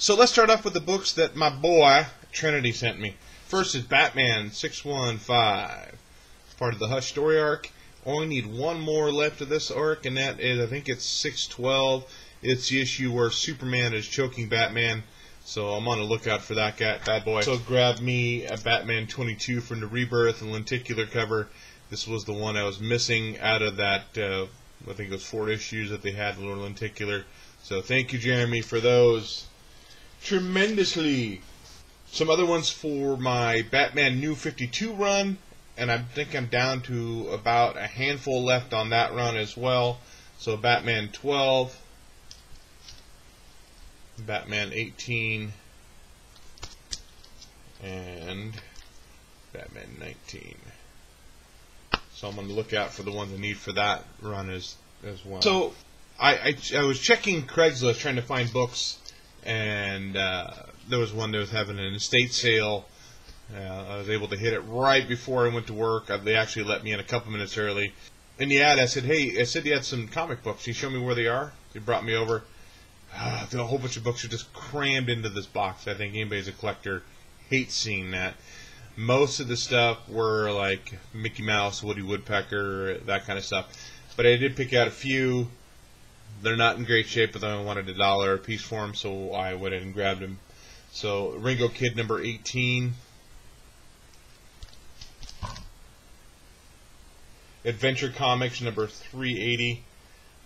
So let's start off with the books that my boy Trinity sent me. First is Batman 615, part of the Hush story arc. Only need one more left of this arc, and that is, I think it's 612. It's the issue where Superman is choking Batman. So I'm on the lookout for that bad boy. So grab me a Batman 22 from the Rebirth and lenticular cover. This was the one I was missing out of that, I think it was 4 issues that they had, the little lenticular. So thank you, Jeremy, for those. Tremendously. Some other ones for my Batman New 52 run, and I think I'm down to about a handful left on that run as well. So Batman 12, Batman 18, and Batman 19. So I'm on the lookout for the ones I need for that run as well. So I was checking Craigslist trying to find books, and there was one that was having an estate sale. I was able to hit it right before I went to work. They actually let me in a couple minutes early. In the ad, I said, "Hey, I said you had some comic books. Can you show me where they are?" They brought me over. A whole bunch of books are just crammed into this box. I think anybody who's a collector hates seeing that. Most of the stuff were like Mickey Mouse, Woody Woodpecker, that kind of stuff. But I did pick out a few. They're not in great shape, but I wanted $1 a piece for them, so I went in and grabbed them. So Ringo Kid number 18. Adventure Comics number 380.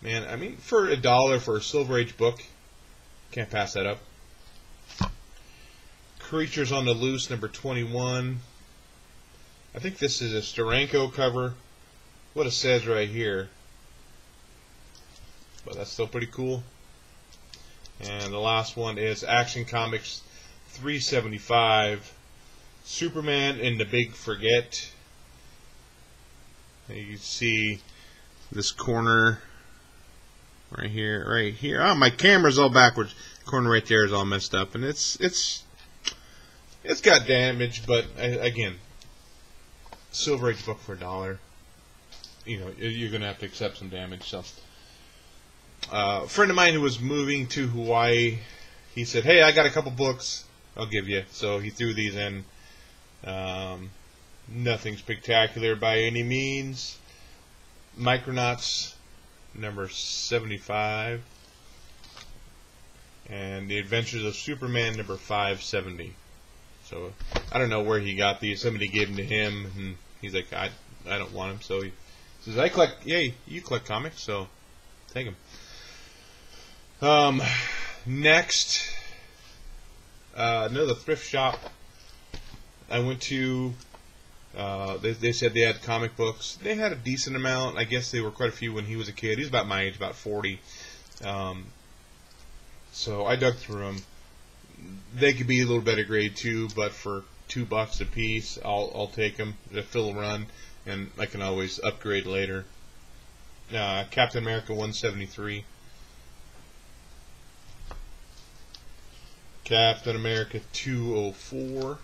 Man, I mean, for $1 for a Silver Age book, can't pass that up. Creatures on the Loose number 21. I think this is a Steranko cover. What it says right here. But that's still pretty cool. And the last one is Action Comics 375. Superman in the Big Forget. You can see this corner right here, right here. Oh, my camera's all backwards. Corner right there is all messed up, and it's got damage. But again, Silver Age book for $1. You know, you're gonna have to accept some damage. So, a friend of mine who was moving to Hawaii, he said, "Hey, I got a couple books. I'll give you." So he threw these in. Nothing spectacular by any means. Micronauts number 75, and The Adventures of Superman number 570. So I don't know where he got these. Somebody gave them to him, and he's like, I don't want them. So he says, "I collect." "Yay, you collect comics, so take them." Next, another thrift shop I went to. They said they had comic books. They had a decent amount. I guess they were quite a few when he was a kid. He was about my age, about 40. So I dug through them. They could be a little better grade too, but for $2 a piece, I'll take them to fill a run, and I can always upgrade later. Captain America 173. Captain America 204.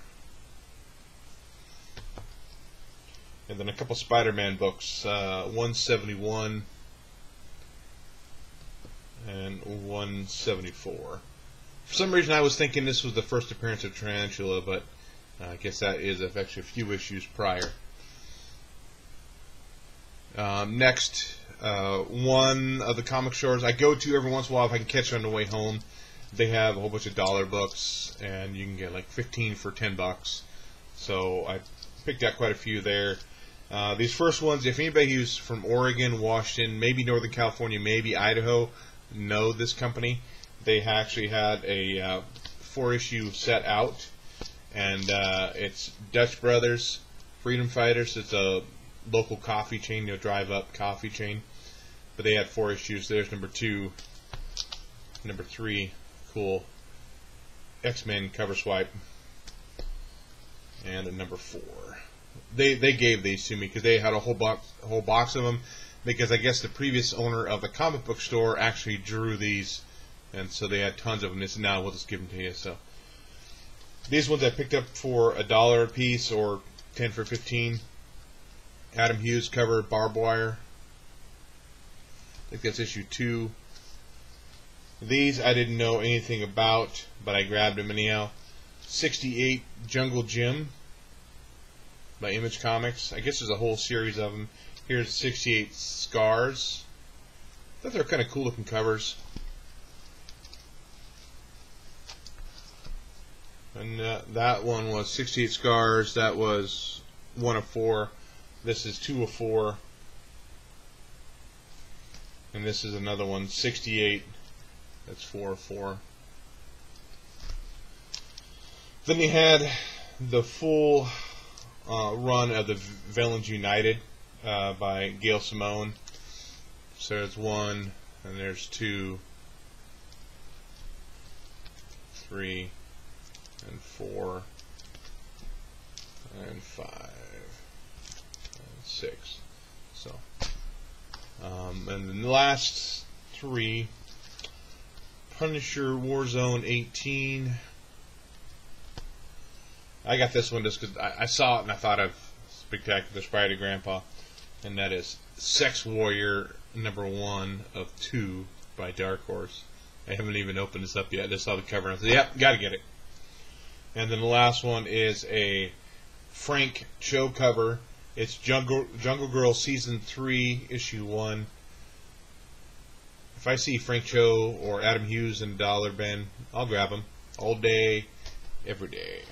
And then a couple Spider-Man books, 171 and 174. For some reason I was thinking this was the first appearance of Tarantula, but I guess that is actually a few issues prior. Next, one of the comic stores I go to every once in a while if I can catch it on the way home. They have a whole bunch of dollar books, and you can get like 15 for $10. So I picked out quite a few there. These first ones, if anybody who's from Oregon, Washington, maybe Northern California, maybe Idaho, know this company. They actually had a 4-issue set out, and it's Dutch Brothers, Freedom Fighters. It's a local coffee chain, drive-up coffee chain. But they had 4 issues. There's number 2, number 3, cool, X-Men cover swipe, and a number 4. They gave these to me because they had a whole box of them, because I guess the previous owner of the comic book store actually drew these, and so they had tons of them. They said, "Now we'll just give them to you." So these ones I picked up for $1 a piece, or 10 for 15. Adam Hughes cover, Barbed Wire. I think that's issue 2. These I didn't know anything about, but I grabbed them anyhow. 68 Jungle Jim by Image Comics. I guess there's a whole series of them. Here's 68 Scars. I thought they were kind of cool looking covers. And that one was 68 Scars. That was 1 of 4. This is 2 of 4. And this is another one, 68. That's 4 of 4. Then you had the full run of the Villains United by Gail Simone. So there's 1, and there's 2, 3, and 4, and 5, and 6. So, and then the last 3, Punisher Warzone 18. I got this one just because I saw it and I thought of Spectacular Spider Grandpa, and that is Sex Warrior #1 of 2 by Dark Horse. I haven't even opened this up yet. I just saw the cover and I said, yep, gotta get it. And then the last one is a Frank Cho cover. It's Jungle Girl Season 3, Issue 1. If I see Frank Cho or Adam Hughes in a dollar bin, I'll grab them all day, every day.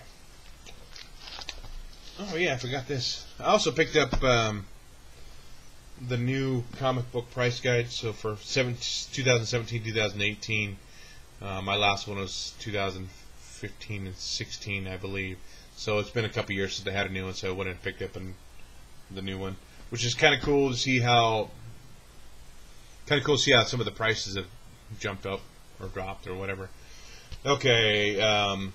Oh yeah, I forgot this. I also picked up the new comic book price guide. So for 2017-2018, my last one was 2015 and 16, I believe. So it's been a couple years since I had a new one, so I went and picked up the new one, which is kind of cool to see how some of the prices have jumped up or dropped or whatever. Okay, I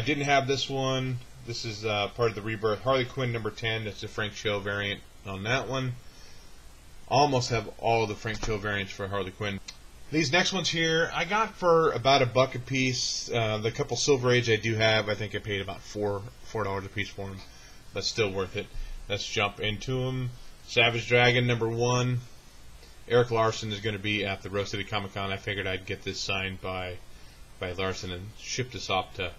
didn't have this one. This is part of the Rebirth. Harley Quinn #10. That's the Frank Cho variant on that one. Almost have all the Frank Cho variants for Harley Quinn. These next ones here, I got for about $1 a piece. The couple Silver Age I do have, I think I paid about $4 a piece for them. But still worth it. Let's jump into them. Savage Dragon #1. Eric Larson is going to be at the Rose City Comic Con. I figured I'd get this signed by Larson and ship this off to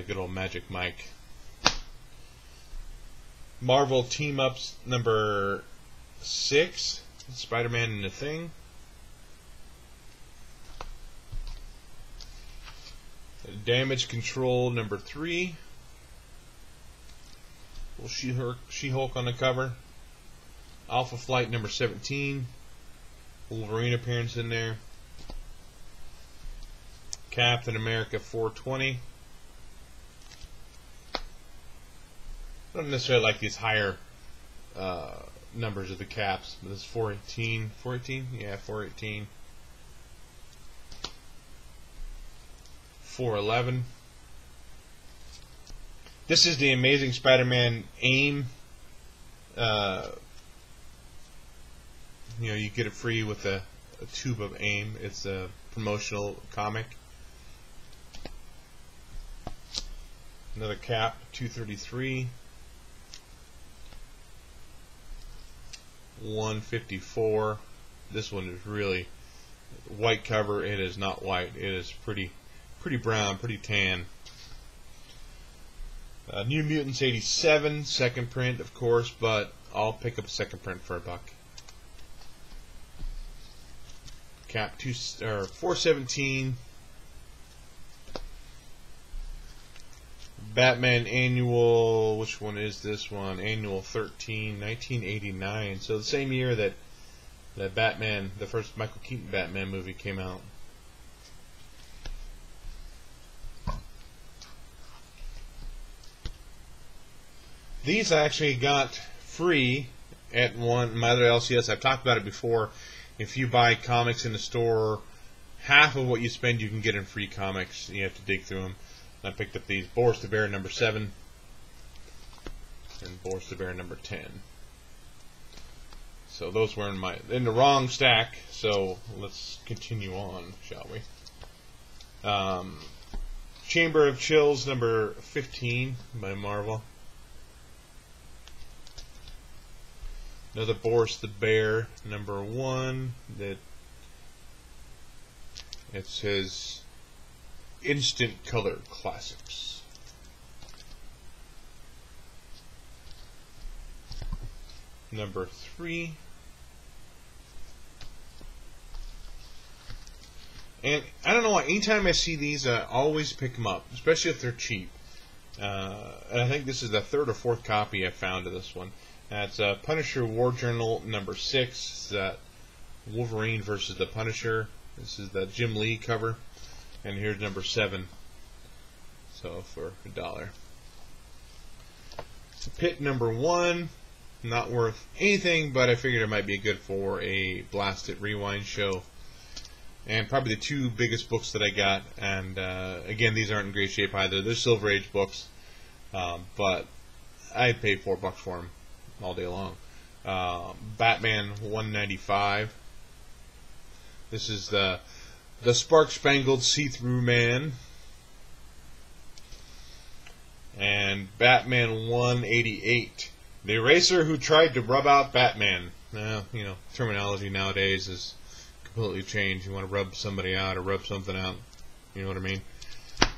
good old Magic Mike. Marvel Team Ups #6. Spider-Man and the Thing. Damage Control #3. Well, She-Hulk on the cover. Alpha Flight #17. Wolverine appearance in there. Captain America 420. I don't necessarily like these higher numbers of the caps, but this is 418. 418? Yeah, 418. 411. This is the Amazing Spider-Man AIM. You get it free with a tube of AIM. It's a promotional comic. Another cap, 233. 154. This one is really white cover. It is not white. It is pretty brown, pretty tan. New Mutants 87, second print, of course, but I'll pick up a second print for $1. Cap 417. Batman Annual, which one is this one? Annual 13, 1989. So the same year that Batman, the first Michael Keaton Batman movie came out. These I actually got free at my other LCS. I've talked about it before. If you buy comics in the store, half of what you spend you can get in free comics. You have to dig through them. I picked up these Boris the Bear #7 and Boris the Bear #10. So those were in the wrong stack. So let's continue on, shall we? Chamber of Chills #15 by Marvel. Another Boris the Bear #1 that It's his Instant Color Classics. Number 3. And I don't know why, anytime I see these, I always pick them up, especially if they're cheap. And I think this is the 3rd or 4th copy I found of this one. That's Punisher War Journal number 6. That Wolverine versus the Punisher. This is the Jim Lee cover. And here's number 7. So for $1. Pit number 1. Not worth anything, but I figured it might be good for a Blast It Rewind show. And probably the 2 biggest books that I got. And again, these aren't in great shape either. They're Silver Age books. But I'd pay $4 for them all day long. Batman 195. This is the Spark Spangled See-Through Man. And Batman 188. The eraser who tried to rub out Batman. Now, you know, terminology nowadays is completely changed. You want to rub somebody out or rub something out. You know what I mean?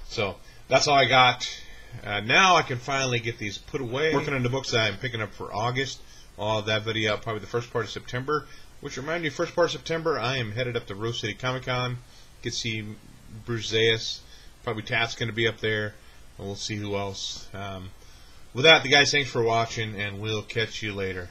So, that's all I got. Now I can finally get these put away. Working on the books that I'm picking up for August. I'll have that video out probably the first part of September. Which remind me, first part of September, I am headed up to Rose City Comic Con. Get to see Bruce Zayas. Probably Tat's going to be up there. And we'll see who else. With that, the guys, thanks for watching, and we'll catch you later.